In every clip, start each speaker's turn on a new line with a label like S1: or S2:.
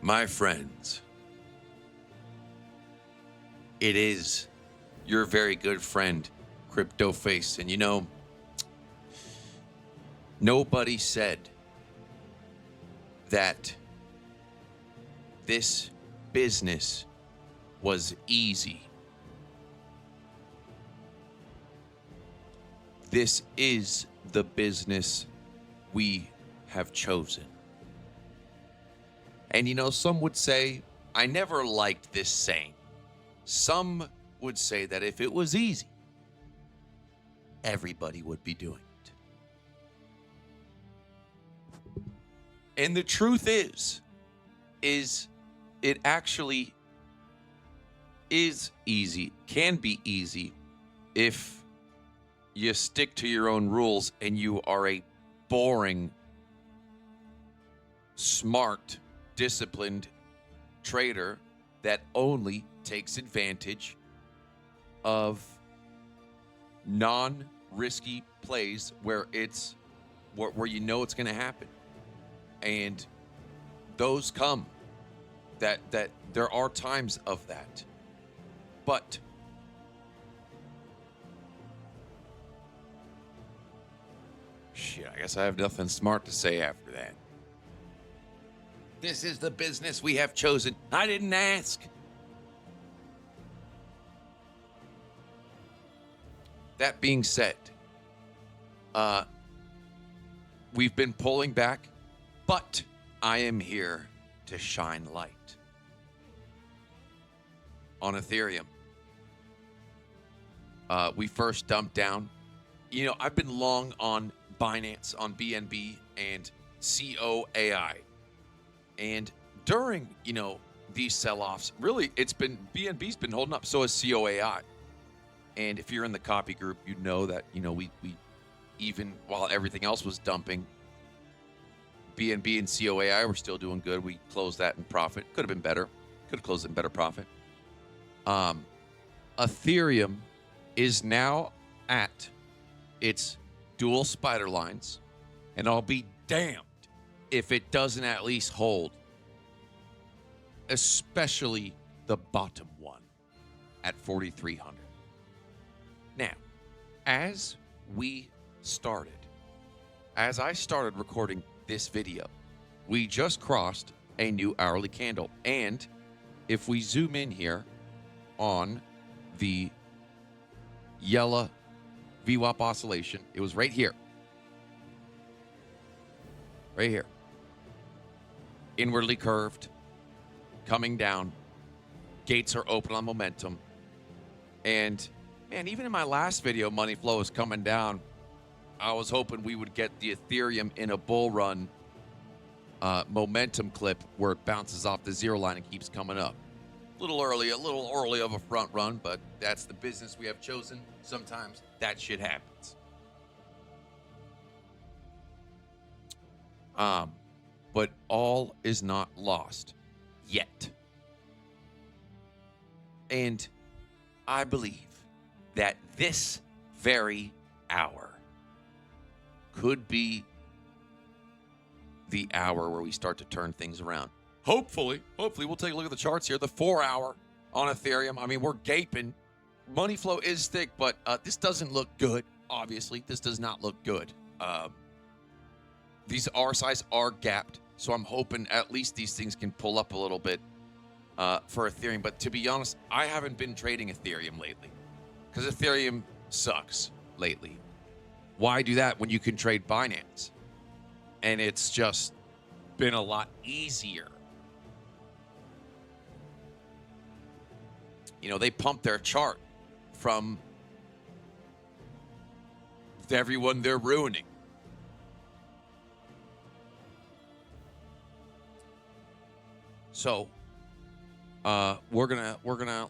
S1: My friends, it is your very good friend, CryptoFace. And you know, nobody said that this business was easy. This is the business we have chosen. And you know, some would say, I never liked this saying. Some would say that if it was easy, everybody would be doing it. And the truth is it actually is easy, can be easy if you stick to your own rules and you are a boring, smart, disciplined trader that only takes advantage of non-risky plays where it's where you know it's going to happen. And those come that there are times of that. But shit, I guess I have nothing smart to say after that. This is the business we have chosen. I didn't ask. That being said, we've been pulling back, but I am here to shine light on Ethereum. We first dumped down. You know, I've been long on Binance, on BNB, and COAI. And during, you know, these sell-offs, really, it's been, BNB's been holding up. So has COAI. And if you're in the copy group, you know that, you know, we even while everything else was dumping, BNB and COAI were still doing good. We closed that in profit. Could have been better. Could have closed in better profit. Ethereum is now at its dual spider lines, and I'll be damned if it doesn't at least hold, especially the bottom one at 4,300. Now, as I started recording this video, we just crossed a new hourly candle. And if we zoom in here on the yellow VWAP oscillation, it was right here. Right here. Inwardly curved, coming down. Gates are open on momentum. And man, even in my last video, money flow is coming down. I was hoping we would get the Ethereum in a bull run momentum clip where it bounces off the zero line and keeps coming up. A little early of a front run, but that's the business we have chosen. Sometimes that shit happens. But all is not lost yet. And I believe that this very hour could be the hour where we start to turn things around. Hopefully we'll take a look at the charts here. The 4 hour on Ethereum. I mean, we're gaping. Money flow is thick, but this doesn't look good. Obviously, this does not look good. These RSIs are gapped, so I'm hoping at least these things can pull up a little bit for Ethereum. But to be honest, I haven't been trading Ethereum lately because Ethereum sucks lately. Why do that when you can trade Binance? And it's just been a lot easier. You know, they pump their chart from everyone they're ruining. So we're gonna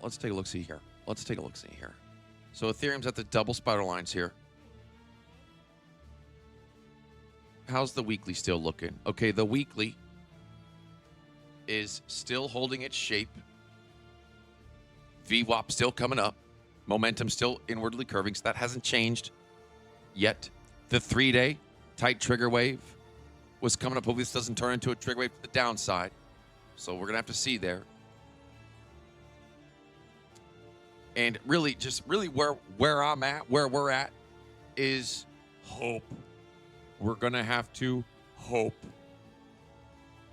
S1: let's take a look see here. So Ethereum's at the double spider lines here. How's the weekly still looking? Okay, the weekly is still holding its shape. VWAP still coming up. Momentum still inwardly curving, so that hasn't changed yet. The 3-day tight trigger wave was coming up. Hopefully this doesn't turn into a trigger wave to the downside. So we're gonna have to see there. And really, just really where I'm at, where we're at, is hope. We're gonna have to hope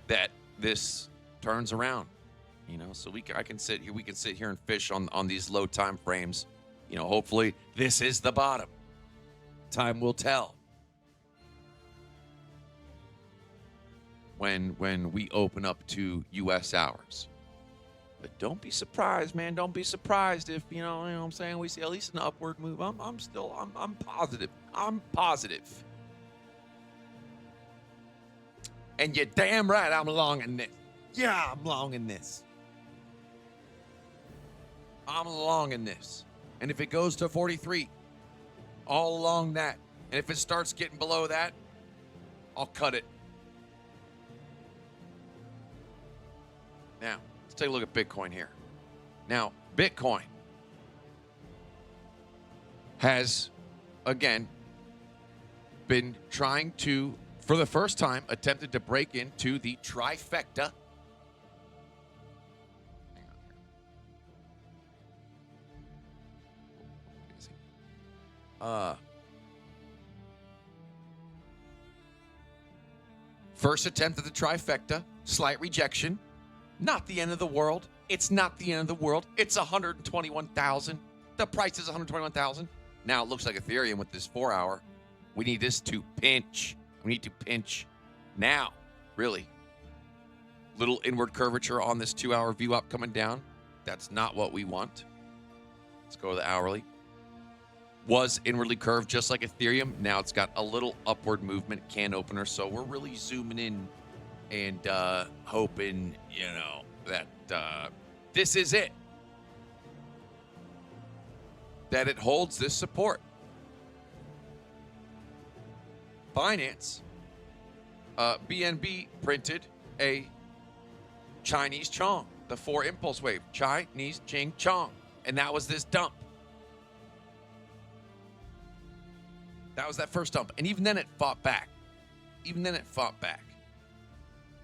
S1: that this turns around. You know, so I can sit here, we can sit here and fish on these low time frames. You know, hopefully this is the bottom. Time will tell. When we open up to US hours. But don't be surprised, man. Don't be surprised if, you know what I'm saying, we see at least an upward move. I'm positive. I'm positive. And you're damn right I'm long in this. Yeah, I'm long in this. I'm long in this. And if it goes to 43, all along that, and if it starts getting below that, I'll cut it. Now, let's take a look at Bitcoin here. Now, Bitcoin has, again, been trying to, for the first time, attempted to break into the trifecta. First attempt at the trifecta, slight rejection. Not the end of the world. It's not the end of the world. It's 121,000. The price is 121,000. Now it looks like Ethereum with this 4 hour. We need this to pinch. We need to pinch now, really. Little inward curvature on this 2 hour view up coming down. That's not what we want. Let's go to the hourly. Was inwardly curved just like Ethereum. Now it's got a little upward movement, can opener. So we're really zooming in and hoping, you know, that this is it. That it holds this support. Binance, BNB printed a Chinese Chong, the 4 impulse wave, Chinese Ching Chong. And that was this dump. That was that first dump. And even then it fought back.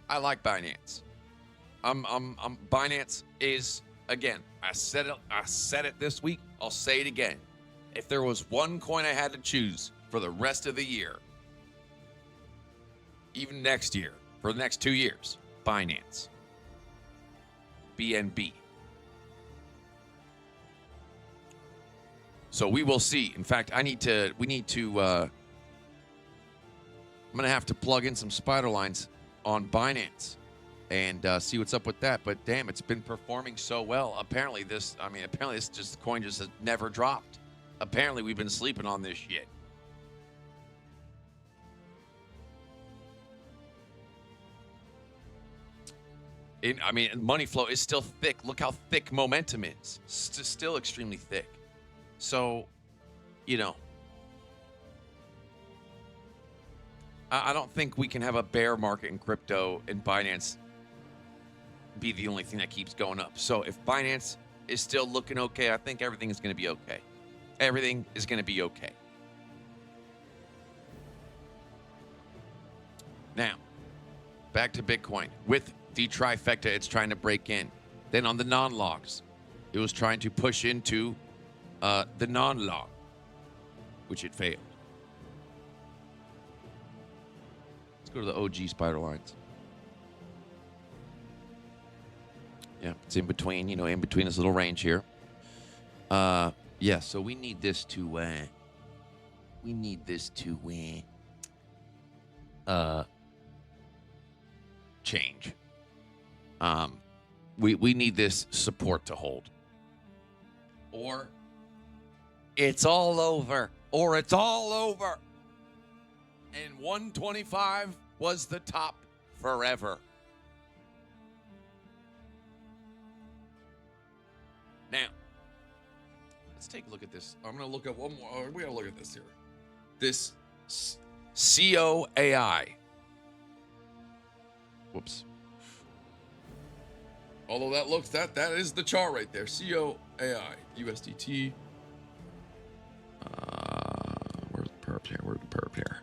S1: I like Binance. Binance is, again, I said it this week. I'll say it again. If there was one coin I had to choose for the rest of the year, even next year, for the next 2 years, Binance. BNB. So we will see. In fact, I'm going to have to plug in some spider lines on Binance and see what's up with that. But damn, it's been performing so well. Apparently this coin just has never dropped. Apparently we've been sleeping on this shit. Money flow is still thick. Look how thick momentum is. Still extremely thick. So, you know, I don't think we can have a bear market in crypto and Binance be the only thing that keeps going up. So if Binance is still looking okay, I think everything is going to be okay. Everything is going to be okay. Now, back to Bitcoin. With the trifecta, it's trying to break in. Then on the non-logs, it was trying to push into the non-log, which it failed. Let's go to the OG spider lines. Yeah, it's in between, in between this little range here. Yeah, so we need this to change. We need this support to hold. Or it's all over. And 125 was the top forever. Now, let's take a look at this. I'm going to look at one more. We got to look at this here. This COAI. Whoops. Although that is the chart right there. COAI, USDT. Where's the perp here?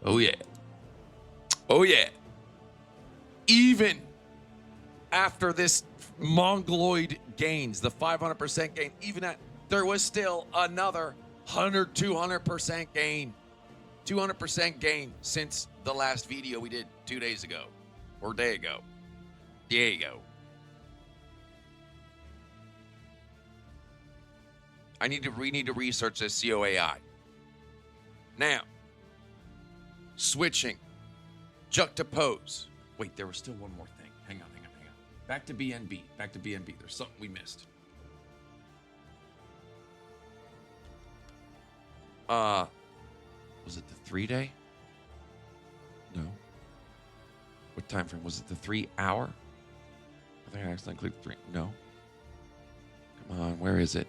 S1: Oh yeah. Even after this mongoloid gains, the 500% gain, even at, there was still another 100, 200% gain. 200% gain since the last video we did 2 days ago or a day ago. There you go. We need to research this COAI. Now, switching, juxtapose. Wait, there was still one more thing. Hang on. Back to BNB. There's something we missed. Was it the 3-day? No. What time frame? Was it the 3 hour? I think I accidentally clicked 3. No. Come on, where is it?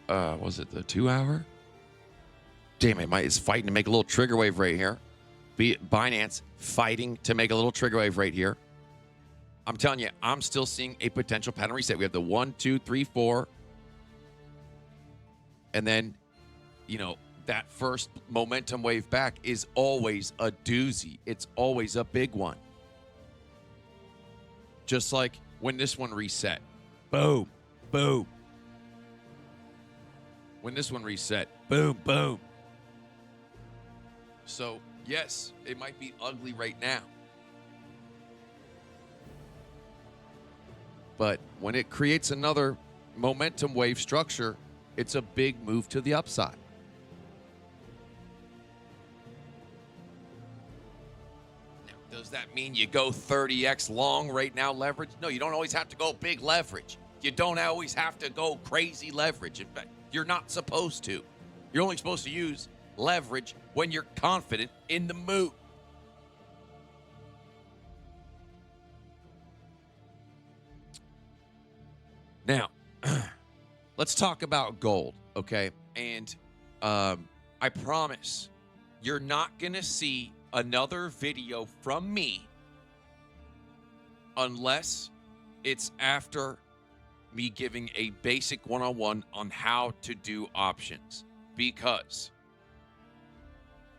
S1: Was it the 2 hour? Damn it, it's fighting to make a little trigger wave right here. Binance fighting to make a little trigger wave right here. I'm telling you, I'm still seeing a potential pattern reset. We have the 1, 2, 3, 4. And then, that first momentum wave back is always a doozy. It's always a big one. Just like when this one reset. Boom, boom. When this one reset. Boom, boom. So, yes, it might be ugly right now. But when it creates another momentum wave structure, it's a big move to the upside. Now, does that mean you go 30x long right now leverage? No, you don't always have to go big leverage. You don't always have to go crazy leverage. In fact, you're not supposed to. You're only supposed to use leverage when you're confident in the move. Now, let's talk about gold, okay? And I promise you're not going to see another video from me unless it's after me giving a basic one-on-one on how to do options, because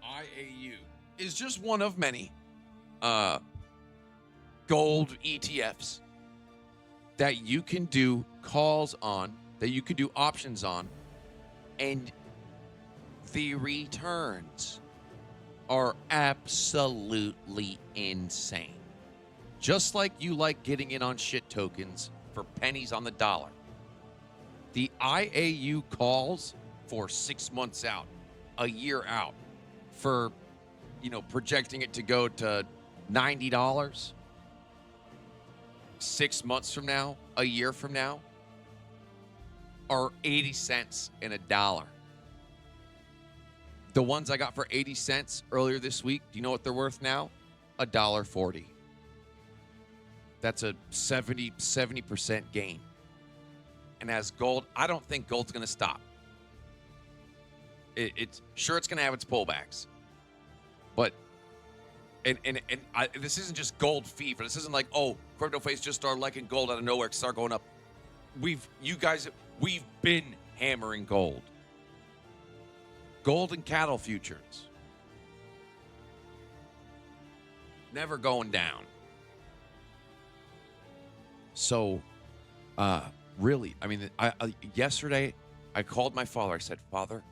S1: IAU is just one of many gold ETFs that you can do calls on, that you can do options on, and the returns are absolutely insane. Just like you like getting in on shit tokens for pennies on the dollar, the IAU calls for 6 months out, a year out, for projecting it to go to $90 6 months from now, a year from now, are 80 cents and $1. The ones I got for 80 cents earlier this week, do you know what they're worth now? $1.40. That's a 70% gain. And as gold, I don't think gold's going to stop. It's going to have its pullbacks, but this isn't just gold fever. This isn't like, oh, CryptoFace just started liking gold out of nowhere, start going up. We've been hammering gold and cattle futures, never going down. So, really, yesterday I called my father. I said, Father,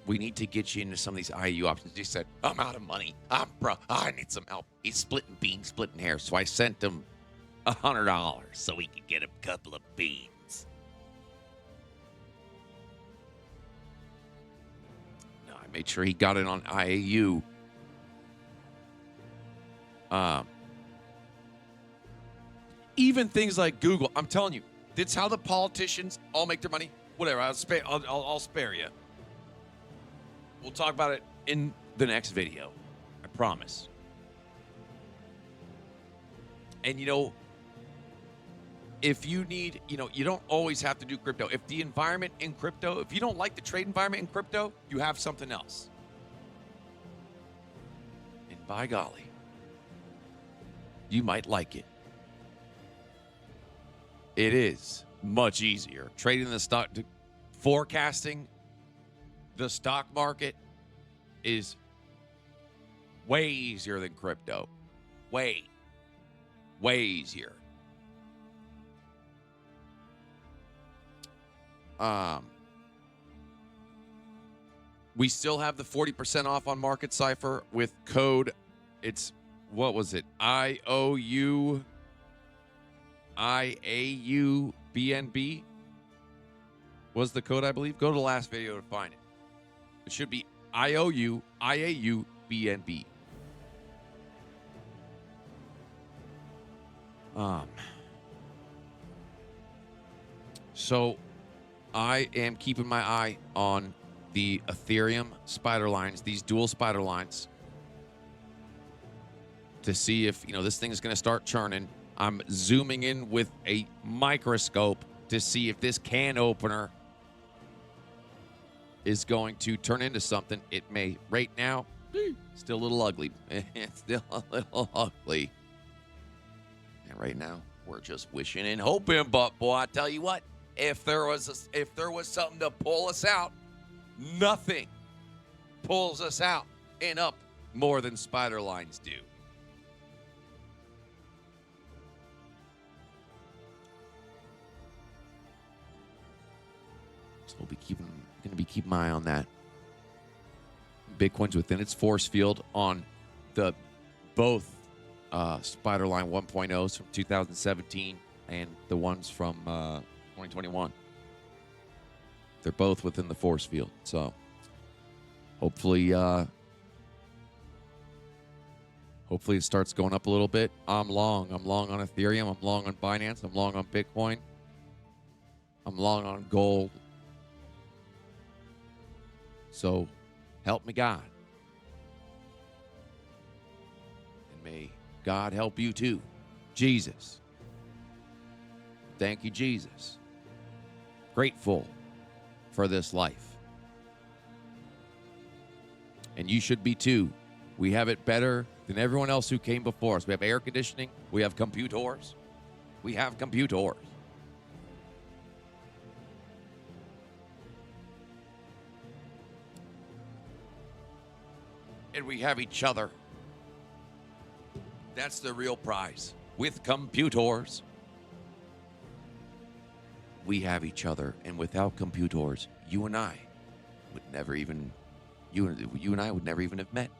S1: we need to get you into some of these IAU options. He said, I'm out of money. I need some help. He's splitting beans, splitting hairs. So I sent him $100 so he could get a couple of beans. No, I made sure he got it on IAU. Even things like Google, I'm telling you, that's how the politicians all make their money. Whatever, I'll spare you. We'll talk about it in the next video. I promise. And if you need, you don't always have to do crypto. If the environment in crypto, if you don't like the trade environment in crypto, you have something else. And by golly, you might like it. It is much easier. Trading the stock, forecasting the stock market is way easier than crypto. Way. Way easier. We still have the 40% off on Market Cipher with code. It's, what was it? IAUBNB was the code, I believe. Go to the last video to find it. It should be IAUBNB. So I am keeping my eye on the Ethereum spider lines, these dual spider lines, to see if, this thing is going to start churning. I'm zooming in with a microscope to see if this can opener is going to turn into something. It may. Right now, still a little ugly. It's still a little ugly. And right now, we're just wishing and hoping. But boy, I tell you what, if there was something to pull us out, nothing pulls us out and up more than spider lines do. So we'll be going to be keeping my eye on that. Bitcoin's within its force field on the both spider line 1.0s from 2017 and the ones from 2021. They're both within the force field. So hopefully it starts going up a little bit. I'm long on Ethereum. I'm long on Binance. I'm long on Bitcoin. I'm long on gold. So help me God. And may God help you too. Jesus. Thank you, Jesus. Grateful for this life. And you should be too. We have it better than everyone else who came before us. We have air conditioning. We have computers. We have computers. And we have each other. That's the real prize. With computers, we have each other. And without computers, you and I would never even have met.